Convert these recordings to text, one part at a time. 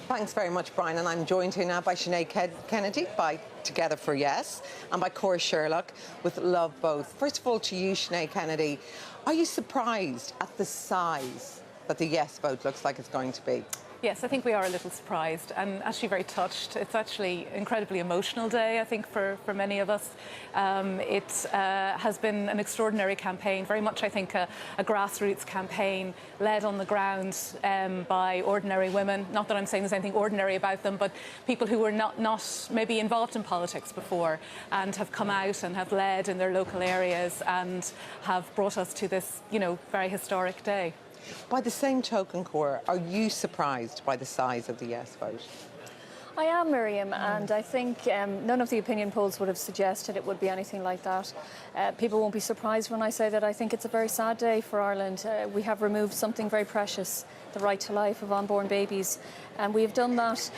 Thanks very much, Brian. And I'm joined here now by Sinead Kennedy, by Together for Yes, and by Cora Sherlock with Love Both. First of all, to you, Sinead Kennedy, are you surprised at the size that the Yes vote looks like it's going to be? Yes, I think we are a little surprised and actually very touched. It's actually an incredibly emotional day, I think, for many of us. It has been an extraordinary campaign, very much, I think, a grassroots campaign led on the ground by ordinary women. Not that I'm saying there's anything ordinary about them, but people who were not maybe involved in politics before and have come out and have led in their local areas and have brought us to this, very historic day. By the same token, Cora, are you surprised by the size of the Yes vote? I am, Miriam, and I think none of the opinion polls would have suggested it would be anything like that. People won't be surprised when I say that I think it's a very sad day for Ireland. We have removed something very precious, the right to life of unborn babies, and we have done that,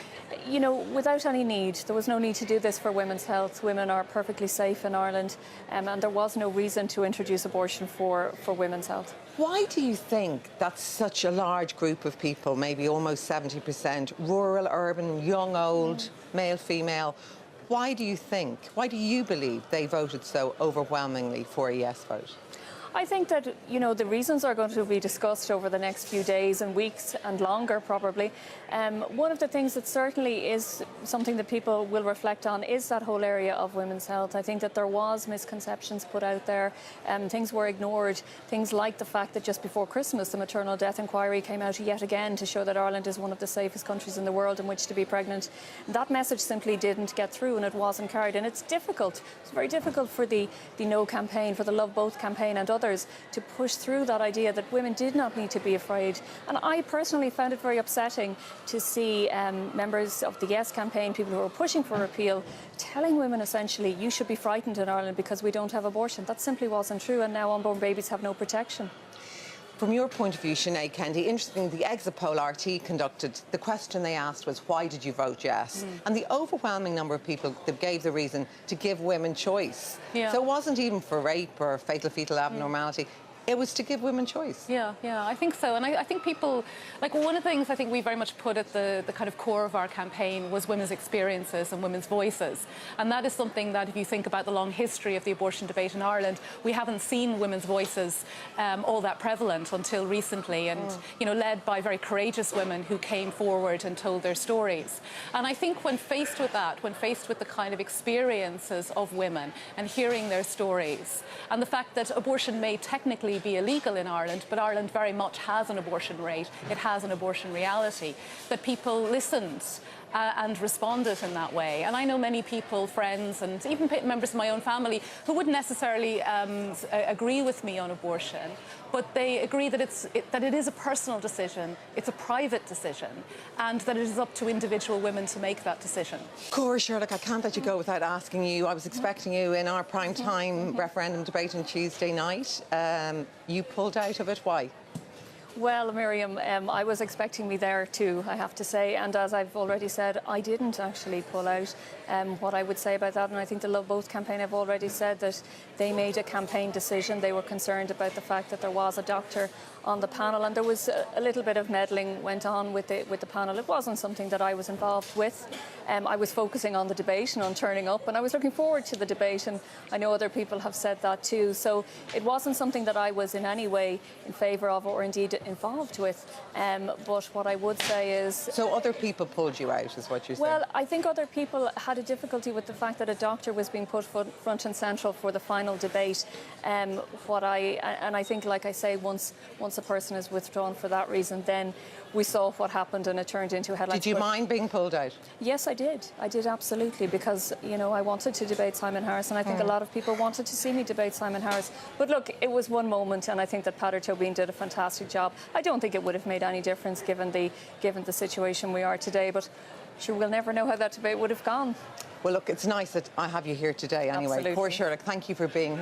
without any need. There was no need to do this for women's health. Women are perfectly safe in Ireland, and there was no reason to introduce abortion for women's health. Why do you think that such a large group of people, maybe almost 70%, rural, urban, young, old, male, female, why do you believe they voted so overwhelmingly for a Yes vote? I think that, the reasons are going to be discussed over the next few days and weeks and longer, probably. One of the things that certainly is something that people will reflect on is that whole area of women's health. I think that there was misconceptions put out there. Things were ignored. Things like the fact that just before Christmas, the maternal death inquiry came out yet again to show that Ireland is one of the safest countries in the world in which to be pregnant. That message simply didn't get through, and it wasn't carried. And it's difficult. It's very difficult for the No campaign, for the Love Both campaign and others to push through that idea that women did not need to be afraid. And I personally found it very upsetting to see members of the Yes campaign, people who were pushing for repeal, telling women essentially, you should be frightened in Ireland because we don't have abortion. That simply wasn't true, and now unborn babies have no protection. From your point of view, Sinead Kennedy, interesting, the exit poll RTE conducted, the question they asked was, why did you vote yes? And the overwhelming number of people that gave the reason to give women choice. Yeah. So it wasn't even for rape or fatal fetal abnormality. It was to give women choice. Yeah, I think so. And I think people, one of the things I think we very much put at the kind of core of our campaign was women's experiences and women's voices. And that is something that, if you think about the long history of the abortion debate in Ireland, we haven't seen women's voices all that prevalent until recently, and, led by very courageous women who came forward and told their stories. And I think when faced with that, when faced with the kind of experiences of women and hearing their stories, and the fact that abortion may technically be illegal in Ireland, but Ireland very much has an abortion rate, it has an abortion reality, that people listened and responded in that way. And I know many people, friends, and even members of my own family who wouldn't necessarily agree with me on abortion, but they agree that it is a personal decision, it's a private decision, and that it is up to individual women to make that decision. Cora Sherlock, I can't let you go without asking you. I was expecting you in our prime time referendum debate on Tuesday night. You pulled out of it. Why? Well, Miriam, I was expecting me there too, I have to say, and as I've already said, I didn't actually pull out. What I would say about that, and I think the Love Both campaign have already said that they made a campaign decision. They were concerned about the fact that there was a doctor on the panel, and there was a little bit of meddling went on with the panel. It wasn't something that I was involved with. I was focusing on the debate and on turning up, and I was looking forward to the debate, and I know other people have said that too. So it wasn't something that I was in any way in favour of or indeed involved with. But what I would say is... So other people pulled you out, is what you're saying? Well, I think other people had a difficulty with the fact that a doctor was being put front and central for the final debate. And I think, like I say, once a person is withdrawn for that reason, then we saw what happened and it turned into headlines. Did you mind being pulled out? Yes, I did. I did, absolutely, because, I wanted to debate Simon Harris, and I think a lot of people wanted to see me debate Simon Harris. But look, it was one moment, and I think that Peadar Tóibín did a fantastic job. I don't think it would have made any difference given the situation we are today, but sure, we'll never know how that debate would have gone. Well, look, it's nice that I have you here today anyway. Absolutely. Cora Sherlock, thank you for being here.